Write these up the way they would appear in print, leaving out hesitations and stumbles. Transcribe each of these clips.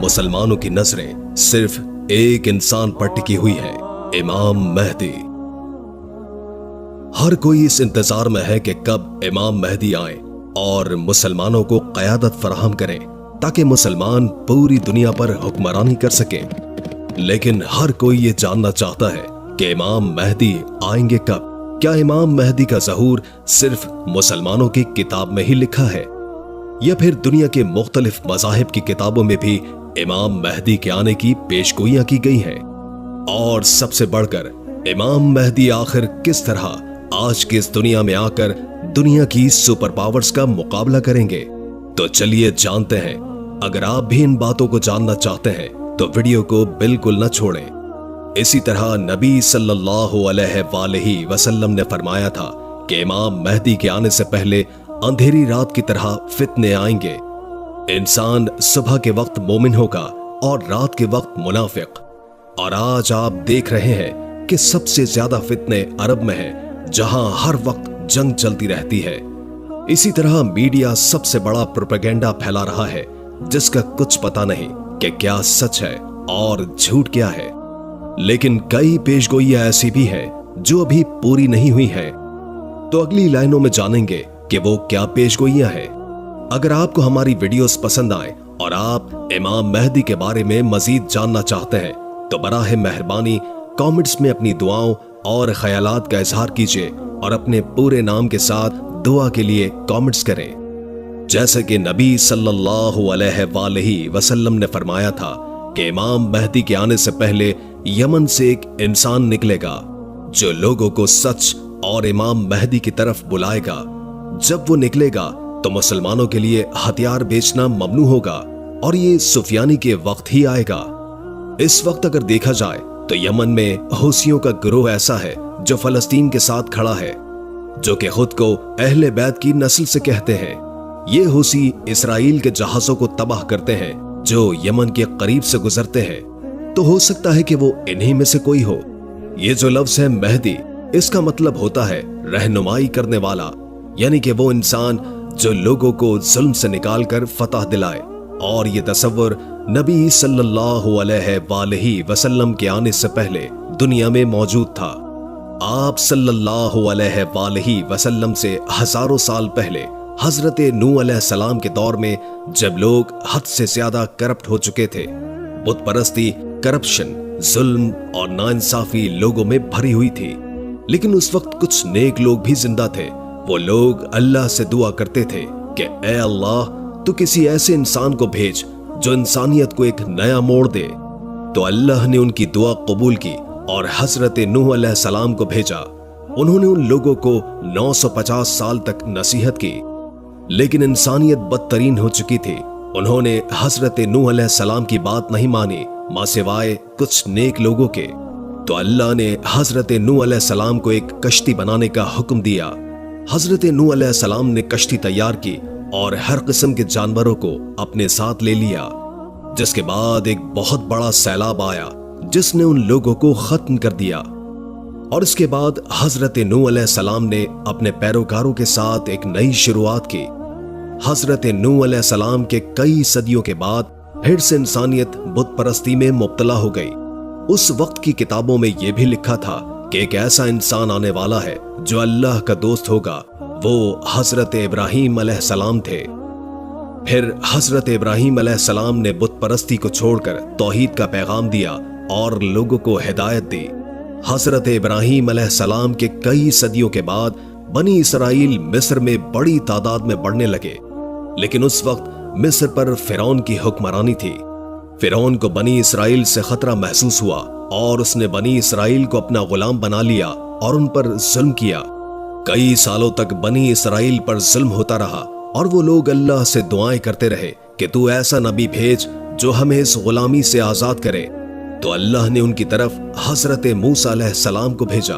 मुसलमानों की नजरें सिर्फ एक इंसान पर टिकी हुई है, इमाम महदी। हर कोई इस इंतजार में है कि कब इमाम महदी आए और मुसलमानों को क़यादत फराहम करें ताकि मुसलमान पूरी दुनिया पर हुक्मरानी कर सकें। लेकिन हर कोई ये जानना चाहता है कि इमाम महदी आएंगे कब। क्या इमाम महदी का ज़हूर सिर्फ मुसलमानों की किताब में ही लिखा है या फिर दुनिया के मुख्तलिफ मज़ाहिब की किताबों में भी इमाम महदी के आने की पेशगोइयां की गई हैं? और सबसे बढ़कर इमाम महदी आखिर किस तरह आज की इस दुनिया में आकर दुनिया की सुपर पावर्स का मुकाबला करेंगे? तो चलिए जानते हैं। अगर आप भी इन बातों को जानना चाहते हैं तो वीडियो को बिल्कुल न छोड़ें। इसी तरह नबी सल्लल्लाहु अलैहि वसल्लम ने फरमाया था कि इमाम महदी के आने से पहले अंधेरी रात की तरह फितने आएंगे। इंसान सुबह के वक्त मोमिन होगा और रात के वक्त मुनाफिक। और आज आप देख रहे हैं कि सबसे ज्यादा फितने अरब में हैं, जहां हर वक्त जंग चलती रहती है। इसी तरह मीडिया सबसे बड़ा प्रोपेगेंडा फैला रहा है, जिसका कुछ पता नहीं कि क्या सच है और झूठ क्या है। लेकिन कई पेशगोइयां ऐसी भी हैं जो अभी पूरी नहीं हुई हैं। तो अगली लाइनों में जानेंगे कि वो क्या पेशगोइयां हैं। अगर आपको हमारी वीडियोस पसंद आए और आप इमाम महदी के बारे में मजीद जानना चाहते हैं तो बराह मेहरबानी कमेंट्स में अपनी दुआओं और ख्यालात का इजहार कीजिए और अपने पूरे नाम के साथ दुआ के लिए कमेंट्स करें। जैसे कि नबी सल्लल्लाहु अलैहि वसल्लम ने फरमाया था कि इमाम महदी के आने से पहले यमन से एक इंसान निकलेगा जो लोगों को सच और इमाम महदी की तरफ बुलाएगा। जब वो निकलेगा तो मुसलमानों के लिए हथियार बेचना ममनू होगा और ये सुफियानी के वक्त ही आएगा। इस वक्त अगर देखा जाए तो यमन में हूसियों का गिरोह ऐसा है जो फलस्तीन के साथ खड़ा है, जो कि खुद को अहले बैत की नस्ल से कहते हैं। ये हूसी इसराइल के जहाजों को तबाह करते हैं जो यमन के करीब से गुजरते हैं। तो हो सकता है कि वो इन्हीं में से कोई हो। ये जो लफ्ज है महदी, इसका मतलब होता है रहनुमाई करने वाला, यानी कि वो इंसान जो लोगों को जुल्म से निकालकर फतह दिलाए। और ये तसव्वुर नबी सल्लल्लाहु अलैहि वसल्लम के आने से पहले दुनिया में मौजूद था। आप सल्लल्लाहु अलैहि वसल्लम से हजारों साल पहले हजरत नूह अलैहिस्सलाम के दौर में जब लोग हद से ज्यादा करप्ट हो चुके थे, बुत परस्ती, करप्शन, जुल्म और नाइंसाफी लोगों में भरी हुई थी। लेकिन उस वक्त कुछ नेक लोग भी जिंदा थे। वो लोग अल्लाह से दुआ करते थे कि ऐ अल्लाह, तू किसी ऐसे इंसान को भेज जो इंसानियत को एक नया मोड़ दे। तो अल्लाह ने उनकी दुआ कबूल की और हजरत नूह अलैहिस्सलाम को भेजा। उन्होंने उन लोगों को 950 साल तक नसीहत की, लेकिन इंसानियत बदतरीन हो चुकी थी। उन्होंने हजरत नूह अलैहिस्सलाम की बात नहीं मानी, मां सिवाय कुछ नेक लोगों के। तो अल्लाह ने हजरत नूह अलैहिस्सलाम को एक कश्ती बनाने का हुक्म दिया। हजरत नूह अलैहिस्सलाम ने कश्ती तैयार की और हर किस्म के जानवरों को अपने साथ ले लिया, जिसके बाद एक बहुत बड़ा सैलाब आया जिसने उन लोगों को खत्म कर दिया। और इसके बाद हजरत नूह अलैहिस्सलाम ने अपने पैरोकारों के साथ एक नई शुरुआत की। हजरत नूह अलैहिस्सलाम के कई सदियों के बाद फिर से इंसानियत बुत परस्ती में मुब्तला हो गई। उस वक्त की किताबों में यह भी लिखा था कि एक ऐसा इंसान आने वाला है जो अल्लाह का दोस्त होगा। वो हजरत इब्राहीम अलैहिस्सलाम थे। फिर हजरत इब्राहीम अलैहिस्सलाम ने बुत परस्ती को छोड़कर तौहीद का पैगाम दिया और लोगों को हिदायत दी। हजरत इब्राहीम अलैहिस्सलाम के कई सदियों के बाद बनी इसराइल मिस्र में बड़ी तादाद में बढ़ने लगे। लेकिन उस वक्त मिस्र पर फिरौन की हुक्मरानी थी। फिरौन को बनी इसराइल से खतरा महसूस हुआ और उसने बनी इसराइल को अपना गुलाम बना लिया और उन पर जुल्म किया। कई सालों तक बनी इसराइल पर जुल्म होता रहा और वो लोग अल्लाह से दुआएं करते रहे कि तू ऐसा नबी भेज जो हमें इस गुलामी से आजाद करे। तो अल्लाह ने उनकी तरफ हजरत मूसा अलैहिस्सलाम को भेजा।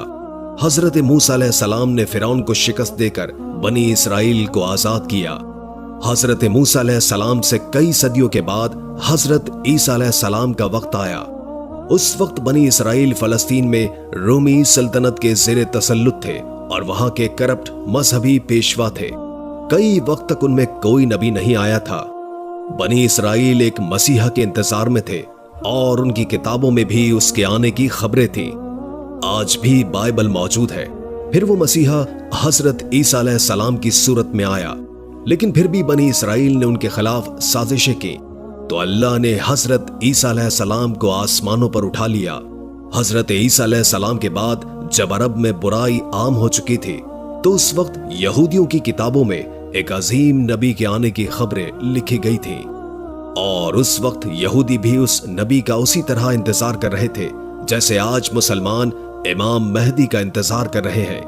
हजरत मूसा अलैहिस्सलाम ने फिरौन को शिकस्त देकर बनी इसराइल को आजाद किया। हजरत मूसा अलैहिस्सलाम से कई सदियों के बाद हजरत ईसा अलैहिस्सलाम का वक्त आया। उस वक्त बनी इसराइल फलस्तीन में रोमी सल्तनत के ज़ेरे तसल्लुत थे और वहां के करप्ट मजहबी पेशवा थे। कई वक्त तक उनमें कोई नबी नहीं आया था। बनी इसराइल एक मसीहा के इंतजार में थे और उनकी किताबों में भी उसके आने की खबरें थी। आज भी बाइबल मौजूद है। फिर वो मसीहा हजरत ईसा अलैहिस्सलाम की सूरत में आया, लेकिन फिर भी बनी इसराइल ने उनके खिलाफ साजिशें की, तो अल्लाह ने हजरत ईसा अलैहिस्सलाम को आसमानों पर उठा लिया। हजरत ईसा अलैहिस्सलाम के बाद जब अरब में बुराई आम हो चुकी थी, तो उस वक्त यहूदियों की किताबों में एक अजीम नबी के आने की खबरें लिखी गई थी, और उस वक्त यहूदी भी उस नबी का उसी तरह इंतजार कर रहे थे जैसे आज मुसलमान इमाम मेहदी का इंतजार कर रहे हैं।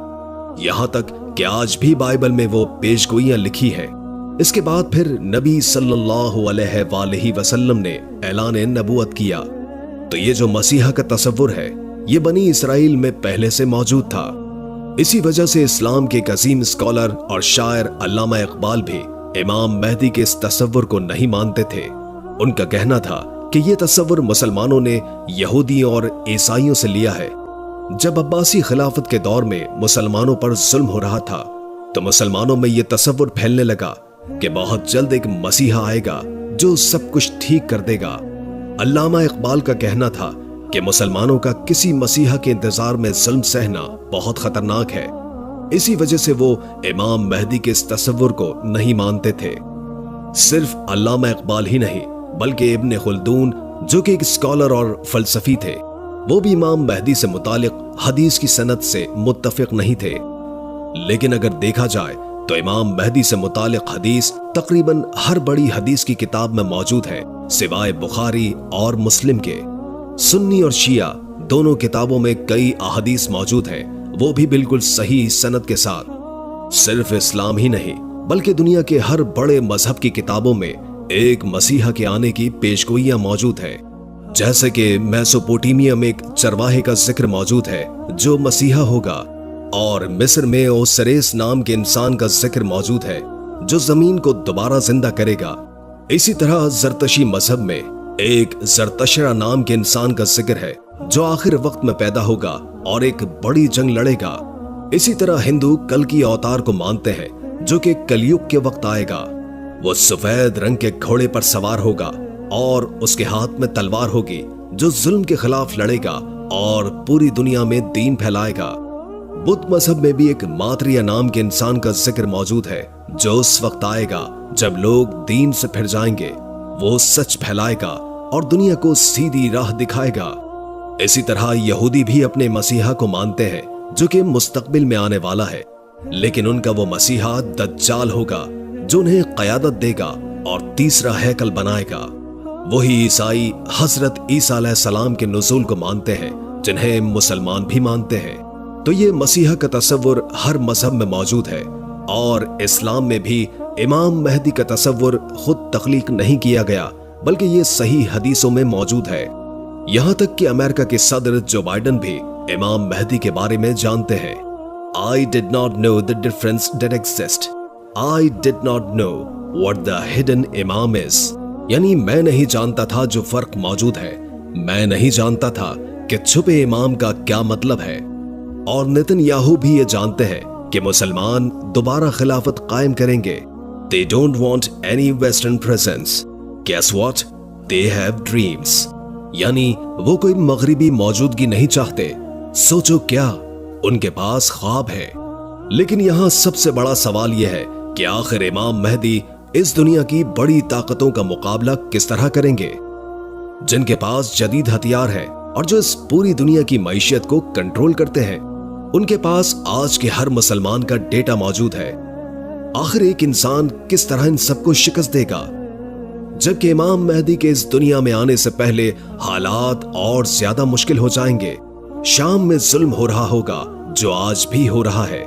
यहां तक कि आज भी बाइबल में वो पेशगोइयां लिखी है। इसके बाद फिर नबी सल्लल्लाहु अलैहि वसल्लम ने ऐलान नबूवत किया। तो ये जो मसीहा का तसव्वुर है, ये बनी इसराइल में पहले से मौजूद था। इसी वजह से इस्लाम के एक अजीम स्कॉलर और शायर अल्लामा इकबाल भी इमाम मेहदी के इस तसव्वुर को नहीं मानते थे। उनका कहना था कि ये तसव्वुर मुसलमानों ने यहूदी और ईसाइयों से लिया है। जब अब्बासी खिलाफत के दौर में मुसलमानों पर जुल्म हो रहा था, तो मुसलमानों में ये तसव्वुर फैलने लगा कि बहुत जल्द एक मसीहा आएगा जो सब कुछ ठीक कर देगा। अल्लामा इकबाल का कहना था कि मुसलमानों का किसी मसीहा के इंतजार में जुल्म सहना बहुत खतरनाक है। इसी वजह से वो इमाम मेहदी के इस तसव्वुर को नहीं मानते थे। सिर्फ अल्लामा इकबाल ही नहीं, बल्कि इब्न खुल्दून जो कि एक स्कॉलर और फलसफी थे, वो भी इमाम मेहदी से मुतालिक हदीस की सनद से मुत्तफिक नहीं थे। लेकिन अगर देखा जाए तो इमाम मेहदी से मुतालिक हदीस तकरीबन हर बड़ी हदीस की किताब में मौजूद है, सिवाय बुखारी और मुस्लिम के। सुन्नी और शिया दोनों किताबों में कई अहदीस मौजूद हैं, वो भी बिल्कुल सही सनद के साथ। सिर्फ इस्लाम ही नहीं, बल्कि दुनिया के हर बड़े मजहब की किताबों में एक मसीहा के आने की पेशगोइयां मौजूद है। जैसे कि मेसोपोटामिया में एक चरवाहे का जिक्र मौजूद है जो मसीहा होगा, और मिस्र में ओसरेस नाम के इंसान का जिक्र मौजूद है जो जमीन को दोबारा जिंदा करेगा। इसी तरह जरतशी मजहब में एक जरतशरा नाम के इंसान का जिक्र है जो आखिर वक्त में पैदा होगा और एक बड़ी जंग लड़ेगा। इसी तरह हिंदू कल की अवतार को मानते हैं जो कि कलयुग के वक्त आएगा। वो सफेद रंग के घोड़े पर सवार होगा और उसके हाथ में तलवार होगी जो जुल्म के खिलाफ लड़ेगा और पूरी दुनिया में दीन फैलाएगा। बुद्ध मजहब में भी एक मात्रिया नाम के इंसान का जिक्र मौजूद है जो उस वक्त आएगा जब लोग दीन से फिर जाएंगे। वो सच फैलाएगा और दुनिया को सीधी राह दिखाएगा। इसी तरह यहूदी भी अपने मसीहा को मानते हैं जो कि मुस्तकबिल में आने वाला है, लेकिन उनका वो मसीहा दज्जाल होगा जो उन्हें क़यादत देगा और तीसरा हैकल बनाएगा। वही ईसाई हजरत ईसा अलैहिस्सलाम के नुज़ूल को मानते हैं जिन्हें मुसलमान भी मानते हैं। तो ये मसीहा का तसव्वुर हर मजहब में मौजूद है, और इस्लाम में भी इमाम मेहदी का तसव्वुर खुद तख्लीक नहीं किया गया, बल्कि ये सही हदीसों में मौजूद है। यहाँ तक कि अमेरिका के सदर जो बाइडन भी इमाम मेहदी के बारे में जानते हैं। I did not know the difference that exists. I did not know what the hidden imam is. यानी मैं नहीं जानता था जो फर्क मौजूद है, मैं नहीं जानता था कि छुपे इमाम का क्या मतलब है। और नेतन्याहू भी ये जानते हैं कि मुसलमान दोबारा खिलाफत कायम करेंगे। They don't want any western presence. Guess what? They have dreams. यानी वो कोई मगरिबी मौजूदगी नहीं चाहते। सोचो क्या, उनके पास ख्वाब है। लेकिन यहां सबसे बड़ा सवाल यह है कि आखिर इमाम मेहदी इस दुनिया की बड़ी ताकतों का मुकाबला किस तरह करेंगे, जिनके पास जदीद हथियार है और जो इस पूरी दुनिया की मईशत को कंट्रोल करते हैं। उनके पास आज के हर मुसलमान का डेटा मौजूद है। आखिर एक इंसान किस तरह इन सबको शिकस्त देगा, जबकि इमाम मेहदी के इस दुनिया में आने से पहले हालात और ज्यादा मुश्किल हो जाएंगे। शाम में जुल्म हो रहा होगा जो आज भी हो रहा है।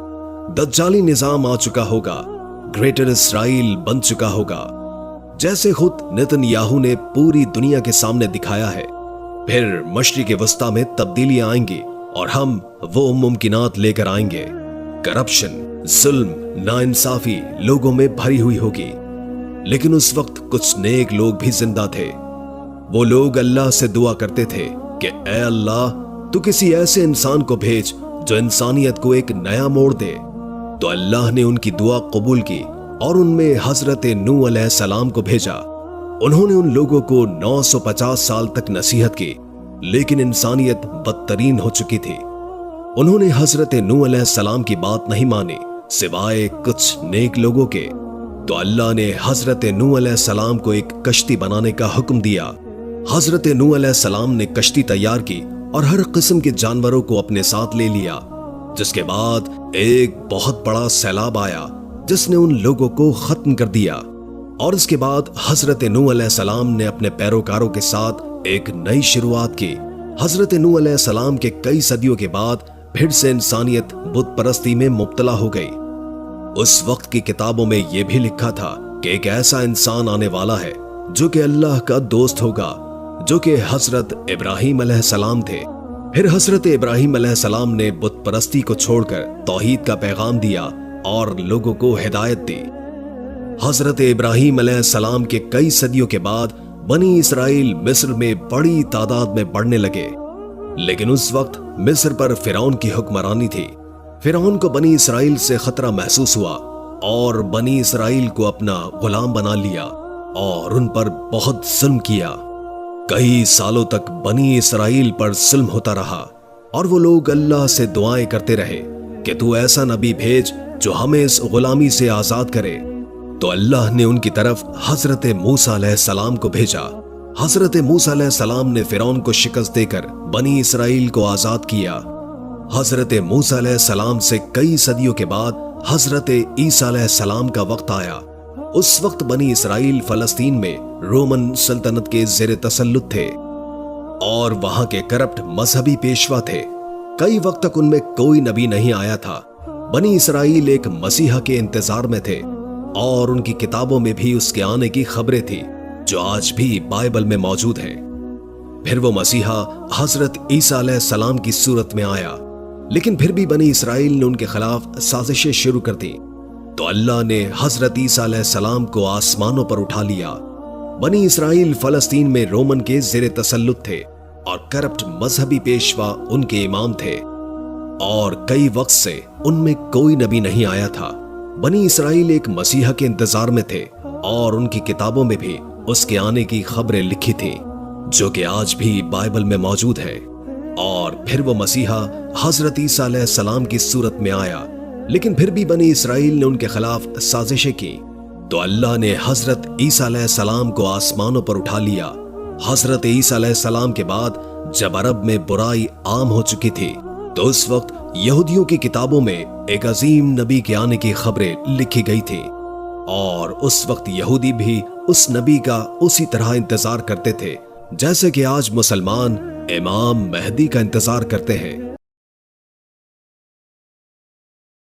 दज्जाली निजाम आ चुका होगा, ग्रेटर इसराइल बन चुका होगा, जैसे खुद नेतन्याहू ने पूरी दुनिया के सामने दिखाया है। फिर मशरिक़ वस्ता में तब्दीलियां आएंगी और हम वो मुमकिनात लेकर आएंगे। करप्शन, जुल्म, नाइंसाफी लोगों में भरी हुई होगी, लेकिन उस वक्त कुछ नेक लोग भी जिंदा थे। वो लोग अल्लाह से दुआ करते थे कि ऐ अल्लाह, तू किसी ऐसे इंसान को भेज जो इंसानियत को एक नया मोड़ दे। तो अल्लाह ने उनकी दुआ कबूल की और उनमें हजरत नूह अलैहिस्सलाम को भेजा। انہوں نے ان لوگوں کو 950 سال تک نصیحت کی، لیکن انسانیت بدترین ہو چکی تھی۔ انہوں نے حضرت نوح علیہ السلام کی بات نہیں مانی سوائے کچھ نیک لوگوں کے، تو اللہ نے حضرت نوح علیہ السلام کو ایک کشتی بنانے کا حکم دیا۔ حضرت نوح علیہ السلام نے کشتی تیار کی اور ہر قسم کے جانوروں کو اپنے ساتھ لے لیا، جس کے بعد ایک بہت بڑا سیلاب آیا جس نے ان لوگوں کو ختم کر دیا۔ اور اس کے بعد حضرت نوح علیہ السلام نے اپنے پیروکاروں کے ساتھ ایک نئی شروعات کی۔ حضرت نوح علیہ السلام کے کئی صدیوں کے بعد پھر سے انسانیت بت پرستی میں مبتلا ہو گئی۔ اس وقت کی کتابوں میں یہ بھی لکھا تھا کہ ایک ایسا انسان آنے والا ہے جو کہ اللہ کا دوست ہوگا، جو کہ حضرت ابراہیم علیہ السلام تھے۔ پھر حضرت ابراہیم علیہ السلام نے بت پرستی کو چھوڑ کر توحید کا پیغام دیا اور لوگوں کو ہدایت دی۔ حضرت ابراہیم علیہ السلام کے کئی صدیوں کے بعد بنی اسرائیل مصر میں بڑی تعداد میں بڑھنے لگے، لیکن اس وقت مصر پر فرعون کی حکمرانی تھی۔ فرعون کو بنی اسرائیل سے خطرہ محسوس ہوا اور بنی اسرائیل کو اپنا غلام بنا لیا اور ان پر بہت ظلم کیا۔ کئی سالوں تک بنی اسرائیل پر ظلم ہوتا رہا اور وہ لوگ اللہ سے دعائیں کرتے رہے کہ تو ایسا نبی بھیج جو ہمیں اس غلامی سے آزاد کرے۔ تو اللہ نے ان کی طرف حضرت موسیٰ علیہ السلام کو بھیجا۔ حضرت موسیٰ علیہ السلام نے فرعون کو شکست دے کر بنی اسرائیل کو آزاد کیا۔ حضرت موسیٰ علیہ السلام سے کئی صدیوں کے بعد حضرت عیسیٰ علیہ السلام کا وقت آیا۔ اس وقت بنی اسرائیل فلسطین میں رومن سلطنت کے زیر تسلط تھے اور وہاں کے کرپٹ مذہبی پیشوا تھے۔ کئی وقت تک ان میں کوئی نبی نہیں آیا تھا۔ بنی اسرائیل ایک مسیحا کے انتظار میں تھے اور ان کی کتابوں میں بھی اس کے آنے کی خبریں تھی جو آج بھی بائبل میں موجود ہیں۔ پھر وہ مسیحا حضرت عیسیٰ علیہ السلام کی صورت میں آیا، لیکن پھر بھی بنی اسرائیل نے ان کے خلاف سازشیں شروع کر دی، تو اللہ نے حضرت عیسیٰ علیہ السلام کو آسمانوں پر اٹھا لیا۔ بنی اسرائیل فلسطین میں رومن کے زیر تسلط تھے اور کرپٹ مذہبی پیشوا ان کے امام تھے، اور کئی وقت سے ان میں کوئی نبی نہیں آیا تھا۔ بنی اسرائیل ایک مسیحا کے انتظار میں تھے اور ان کی کتابوں میں بھی اس کے آنے کی خبریں لکھی تھیں جو کہ آج بھی بائبل میں موجود ہیں۔ اور پھر وہ مسیحا حضرت عیسیٰ علیہ السلام کی صورت میں آیا، لیکن پھر بھی بنی اسرائیل نے ان کے خلاف سازشیں کی، تو اللہ نے حضرت عیسیٰ علیہ السلام کو آسمانوں پر اٹھا لیا۔ حضرت عیسیٰ علیہ السلام کے بعد جب عرب میں برائی عام ہو چکی تھی، تو اس وقت یہودیوں کی کتابوں میں ایک عظیم نبی کے آنے کی خبریں لکھی گئی تھی، اور اس وقت یہودی بھی اس نبی کا اسی طرح انتظار کرتے تھے جیسے کہ آج مسلمان امام مہدی کا انتظار کرتے ہیں۔